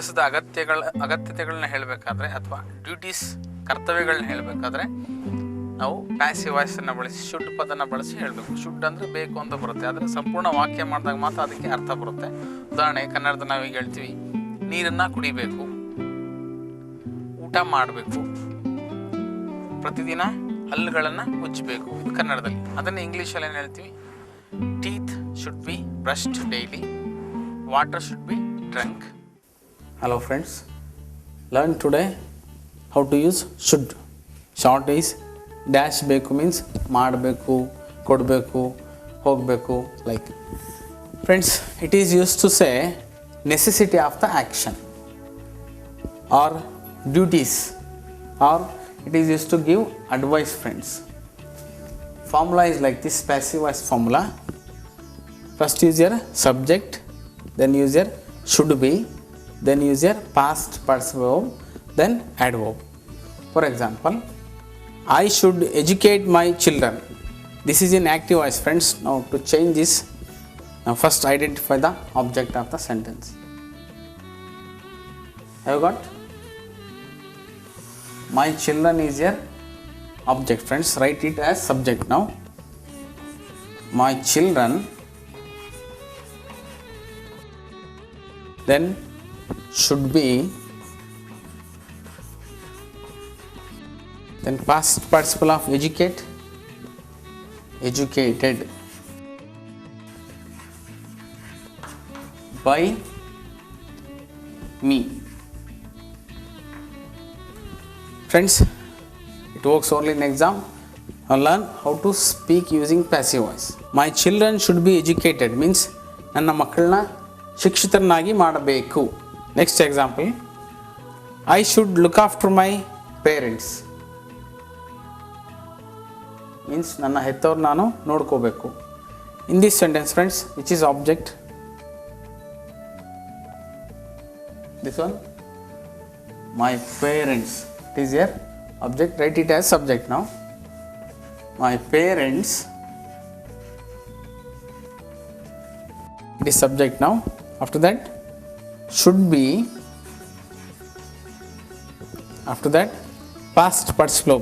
ಕೆಲಸದ ಅಗತ್ಯತೆಗಳನ್ನ ಹೇಳಬೇಕಾದ್ರೆ ಅಥವಾ ಡ್ಯೂಟೀಸ್ ಕರ್ತವ್ಯಗಳನ್ನ ಹೇಳಬೇಕಾದ್ರೆ ನಾವು ಪ್ಯಾಸಿವ್ ವಾಯ್ಸನ್ನು ಬಳಸಿ ಶುಡ್ ಪದನ ಬಳಸಿ ಹೇಳಬೇಕು. ಶುಡ್ ಅಂದರೆ ಬೇಕು ಅಂತ ಬರುತ್ತೆ, ಆದರೆ ಸಂಪೂರ್ಣ ವಾಕ್ಯ ಮಾಡಿದಾಗ ಮಾತ್ರ ಅದಕ್ಕೆ ಅರ್ಥ ಬರುತ್ತೆ. ಉದಾಹರಣೆ ಕನ್ನಡದ ನಾವೀಗ ಹೇಳ್ತೀವಿ, ನೀರನ್ನು ಕುಡಿಬೇಕು, ಊಟ ಮಾಡಬೇಕು, ಪ್ರತಿದಿನ ಹಲ್ಲುಗಳನ್ನು ಉಜ್ಜಬೇಕು, ಇದು ಕನ್ನಡದಲ್ಲಿ. ಅದನ್ನು ಇಂಗ್ಲೀಷಲ್ಲಿ ಏನು ಹೇಳ್ತೀವಿ, teeth should be brushed daily, water should be drunk. Hello friends, learn today how to use should. Short is dash ಬೇಕು means ಮಾಡಬೇಕು, ಕೊಡಬೇಕು, ಹೋಗಬೇಕು, like. Friends, it is used to say necessity of the action or duties, or it is used to give advice. Friends, formula is like this, passive voice formula. First use your subject, then use your should be, then use your past participle verb, then adverb. For example, I should educate my children. This is in active voice, friends. Now to change this, now first identify the object of the sentence. Have you got? My children is your object, friends. Write it as subject now. My children, then should be, then past participle of educate, educated, by me. Friends, it works only in exam. Now learn how to speak using passive voice. My children should be educated means ನನ್ನ ಮಕ್ಕಳನ್ನ ಶಿಕ್ಷಿತರನ್ನಾಗಿ ಮಾಡಬೇಕು. Next example, I should look after my parents means ನನ್ನ ಹೆತ್ತವ್ರು ನಾನು ನೋಡ್ಕೋಬೇಕು. In this sentence, friends, which is object? This one, my parents. It is here object. Write it as subject now. My parents, it is subject now. After that, should be, after that past participle.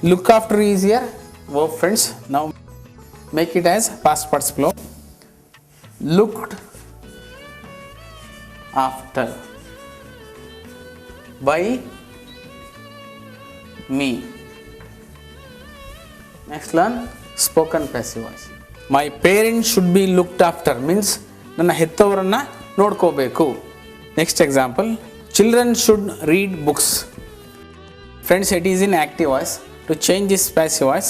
Look after is here verb, friends. Now make it as past participle. Looked after by me. Next learn spoken passive voice. My parents should be looked after means ನನ್ನ ಹೆತ್ತವರನ್ನ ನೋಡ್ಕೋಬೇಕು. Next example, children should read books. Friends, it is in active voice. To change this passive voice,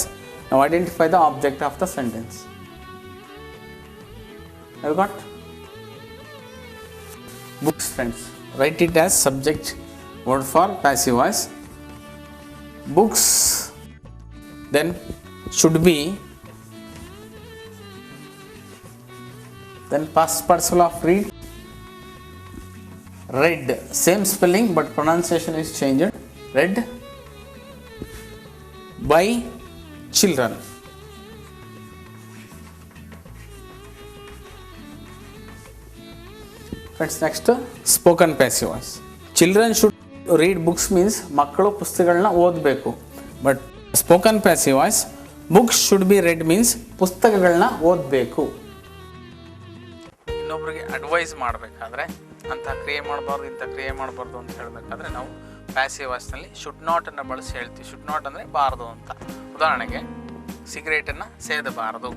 now identify the object of the sentence. Have you got? Books, friends. Write it as subject word for passive voice. Books, then should be, then past participle of read, read. Same spelling but pronunciation is changed. Read by children. Friends, next spoken passive voice. Children should read books means ಮಕ್ಕಳು ಪುಸ್ತಕಗಳನ್ನ ಓದಬೇಕು. But spoken passive voice, books should be red means ಪುಸ್ತಕಗಳನ್ನ ಓದಬೇಕು. ಇನ್ನೊಬ್ಬರಿಗೆ advice ಮಾಡಬೇಕಾದ್ರೆ ಅಂಥ ಕ್ರಿಯೆ ಮಾಡಬಾರ್ದು, ಇಂಥ ಕ್ರಿಯೆ ಮಾಡಬಾರ್ದು ಅಂತ ಹೇಳಬೇಕಾದ್ರೆ ನಾವು ಪ್ಯಾಸಿವ್ ವಾಯ್ಸ್ನಲ್ಲಿ ಶುಡ್ ನಾಟ್ ಅನ್ನು ಬಳಸಿ ಹೇಳ್ತೀವಿ. ಶುಡ್ ನಾಟ್ ಅಂದರೆ ಬಾರದು ಅಂತ. ಉದಾಹರಣೆಗೆ ಸಿಗರೇಟನ್ನು ಸೇದಬಾರದು,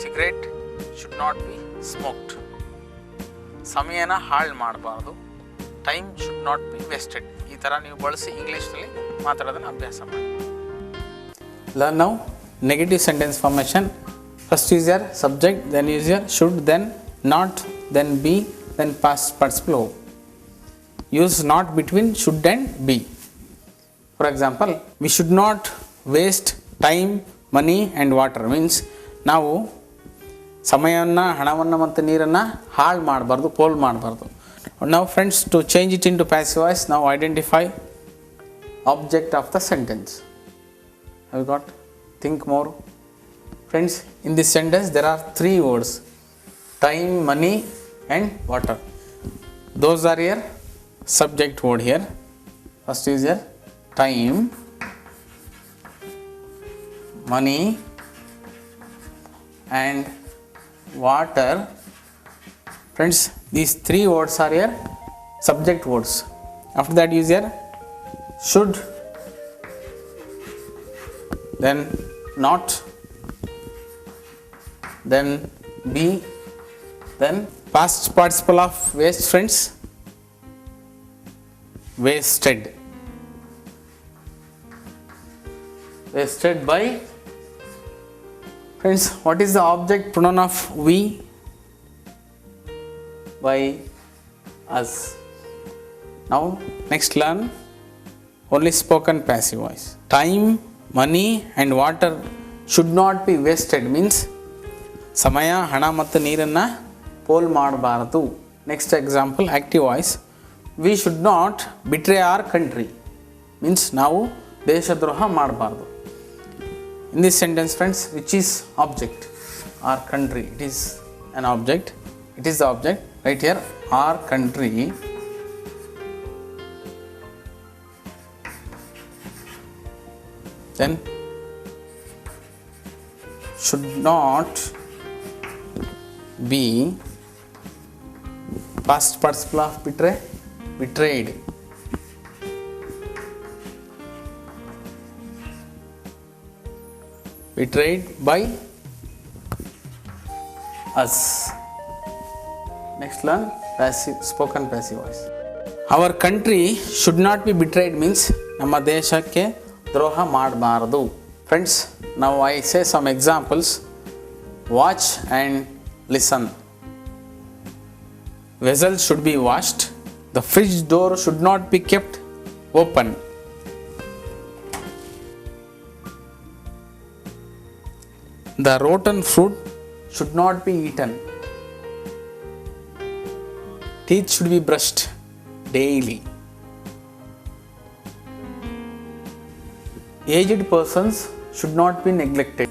cigarette should not be smoked. ಸಮಯನ ಹಾಳು ಮಾಡಬಾರ್ದು, time should not be wasted. ಈ ಥರ ನೀವು ಬಳಸಿ ಇಂಗ್ಲೀಷ್ನಲ್ಲಿ ಮಾತಾಡೋದನ್ನು ಅಭ್ಯಾಸ ಮಾಡಿ. Learn now negative sentence formation. First use your subject, then use your should, then not, then be, then past participle verb. Use not between should and be. For example, we should not waste time, money and water means ನಾವು ಸಮಯವನ್ನು, ಹಣವನ್ನು ಮತ್ತು ನೀರನ್ನು ಹಾಳು ಮಾಡಬಾರ್ದು, pole ಮಾಡಬಾರ್ದು. Now friends, to change it into passive voice, now identify object of the sentence. Have you got? Think more. Friends, in this sentence there are three words: time, money and water. Those are your subject word here. First is your time, money and water. Friends, these three words are your subject words. After that use your should, then not, then be, then past participle of waste. Friends, wasted. Wasted by. Friends, what is the object pronoun of we? By us. Now next learn only spoken passive voice. Time, money and water should not be wasted means ಸಮಯ, ಹಣ ಮತ್ತು ನೀರನ್ನು ಪೋಲ್ ಮಾಡಬಾರದು. Next example active voice. We should not betray our country means ನಾವು ದೇಶದ್ರೋಹ ಮಾಡಬಾರ್ದು. In this sentence friends, which is object? Our country. It is an object. It is the object right here. Our country then should not be past participle of betray, betrayed. Betrayed by us. Next learn passive, spoken passive voice. Our country should not be betrayed means ನಮ್ಮ ದೇಶಕ್ಕೆ ದ್ರೋಹ ಮಾಡಬಾರದು. Friends, now I say some examples. Watch and listen. Vessels should be washed. The fridge door should not be kept open. The rotten fruit should not be eaten. Teeth should be brushed daily. Aged persons should not be neglected.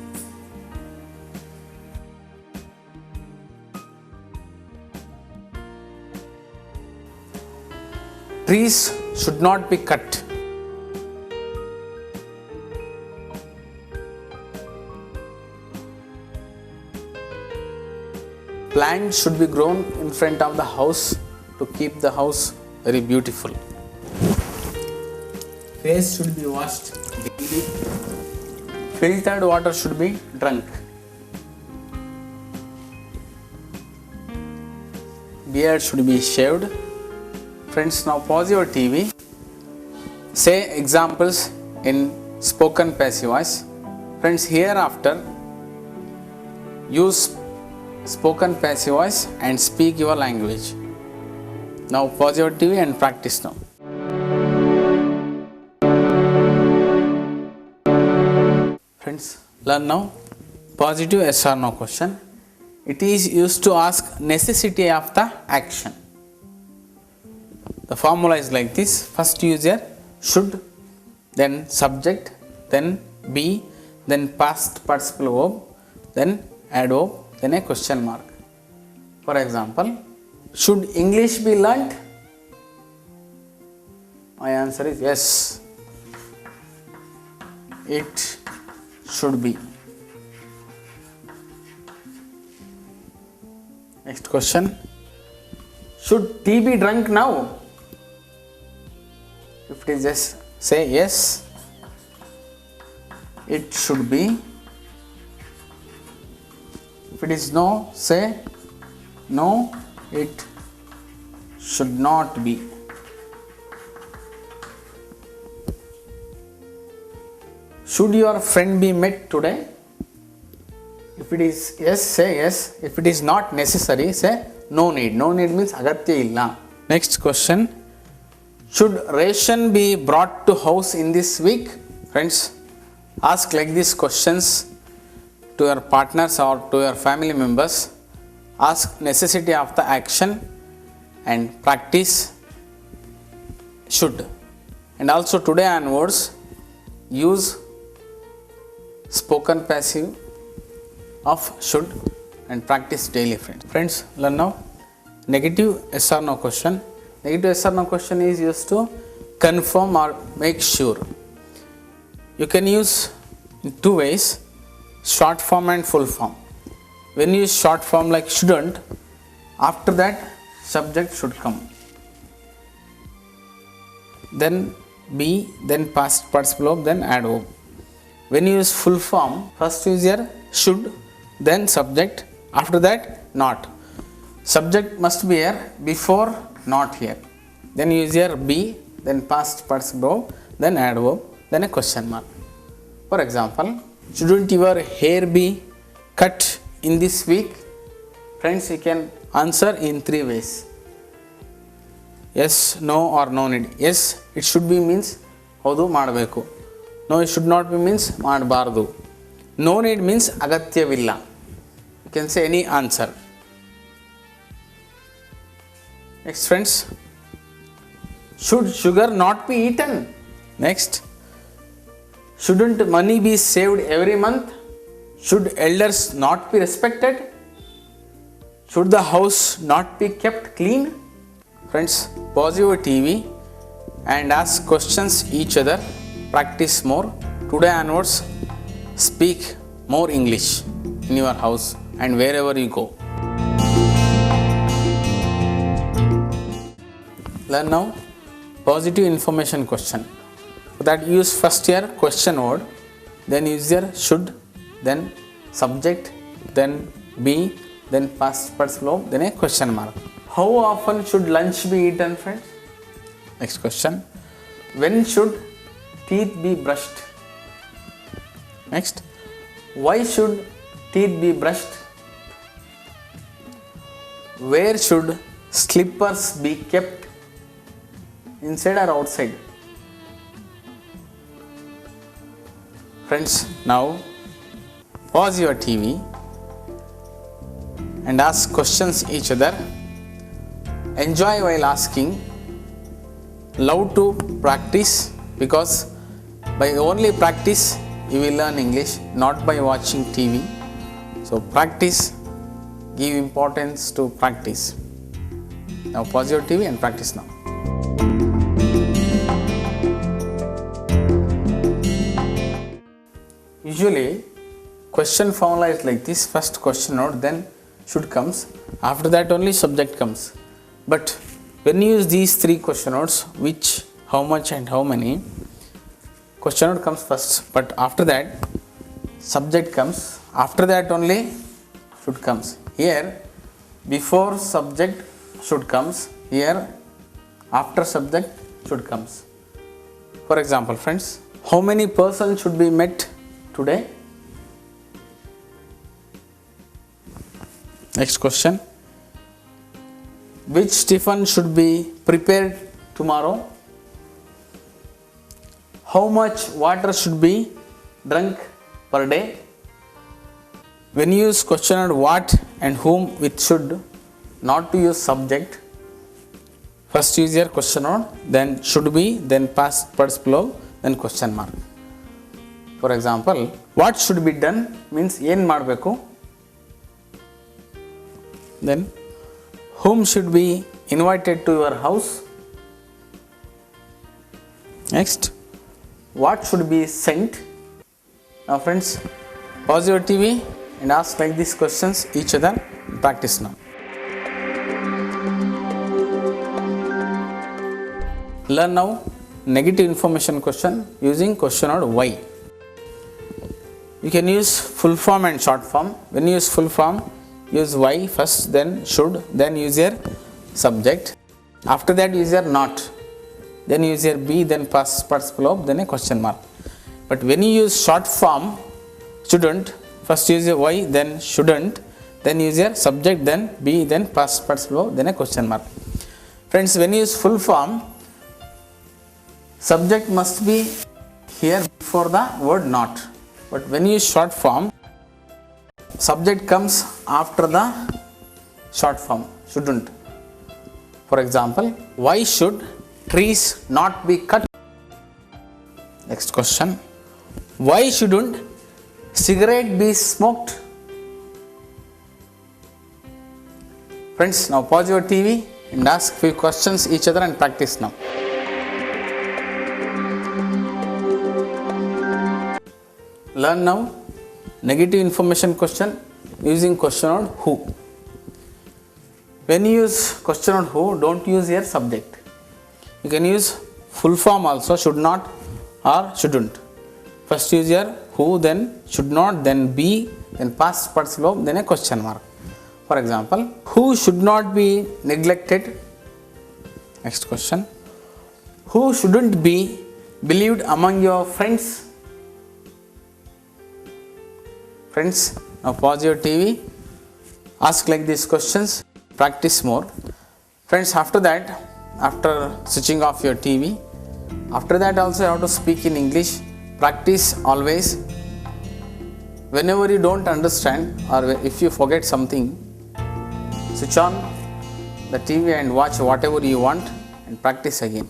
Trees should not be cut. Plants should be grown in front of the house to keep the house very beautiful. Face should be washed daily. Filtered water should be drunk. Beard should be shaved. Friends, now pause your TV. Say examples in spoken passive voice. Friends, hereafter use spoken passive voice and speak your language. Now pause your TV and practice now. Friends, learn now positive yes or no question. It is used to ask necessity of the action. The formula is like this. First use your should, then subject, then be, then past participle verb, then add verb, then a question mark. For example, should English be learnt? My answer is yes. It should be. Next question. Should tea be drunk now? If it is yes, say yes. It should be. If it is no, say no, it should not be. Should your friend be met today? If it is yes, say yes. If it is not necessary, say no need. No need means agatya illa. Next question. Should ration be brought to house in this week? Friends, ask like these questions to your partners or to your family members. Ask necessity of the action and practice should. And also today onwards use spoken passive of should and practice daily. Friends, learn now negative yes or no question. Negative yes or no question is used to confirm or make sure. You can use in two ways, short form and full form. When you use short form like shouldn't, after that subject should come. Then be, then past participle verb, then add verb. When you use full form, first use your should, then subject, after that not. Subject must be here before not here. Then use your be, then past participle verb, then add verb, then a question mark. For example, shouldn't your hair be cut in this week? Friends, you can answer in three ways. Yes, no or no need. Yes, it should be means ಹೌದು ಮಾಡಬೇಕು. No, it should not be means ಮಾಡಬಾರದು. No need means ಅಗತ್ಯವಿಲ್ಲ. You can say any answer. Next friends, should sugar not be eaten? Next, shouldn't money be saved every month? Should elders not be respected? Should the house not be kept clean? Friends, pause your TV and ask questions each other. Practice more. Today onwards, speak more English in your house and wherever you go. Learn now positive information question. For that, use first your question word, then use your should, then subject, then be, then past participle verb, then a question mark. How often should lunch be eaten, friends? Next question. When should teeth be brushed? Next. Why should teeth be brushed? Where should slippers be kept? Inside or outside? Friends, now pause your TV and ask questions each other. Enjoy while asking. Love to practice, because by only practice you will learn English, not by watching TV. So practice, give importance to practice. Now pause your TV and practice now. Usually question formula is like this: first question note, then should comes, after that only subject comes. But when you use these three question notes, which, how much and how many, question note comes first, but after that subject comes, after that only should comes. Here before subject should comes, here after subject should comes. For example, friends, how many persons should be met today? Next question. Which tiffin should be prepared tomorrow? How much water should be drunk per day? When you use question on what and whom with should, not to use subject, first use your question on, then should be, then past participle verb, then question mark. For example, what should be done means ಏನು ಮಾಡಬೇಕು. Then whom should be invited to your house? Next, what should be sent? Now friends, pause your TV and ask like these questions each other. Practice now. Learn now negative information question using question word why. You can use full form and short form. When you use full form, use why first, then should, then use your subject. After that use your not, then use your be, then past participle verb, then a question mark. But when you use short form, shouldn't, first use your why, then shouldn't, then use your subject, then be, then past participle verb, then a question mark. Friends, when you use full form, subject must be here before the word not. But when you use short form, subject comes after the short form, shouldn't. For example, why should trees not be cut? Next question, why shouldn't cigarette be smoked? Friends, now pause your TV and ask few questions each other and practice now. Learn now negative information question using question on who. When you use question on who, don't use your subject. You can use full form also, should not or shouldn't. First use your who, then should not, then be, then past participle, then a question mark. For example, who should not be neglected? Next question. Who shouldn't be believed among your friends? Friends, now pause your TV, ask like these questions, practice more. Friends, after that, after switching off your TV, after that also you have to speak in English. Practice always. Whenever you don't understand or if you forget something, switch on the TV and watch whatever you want and practice again.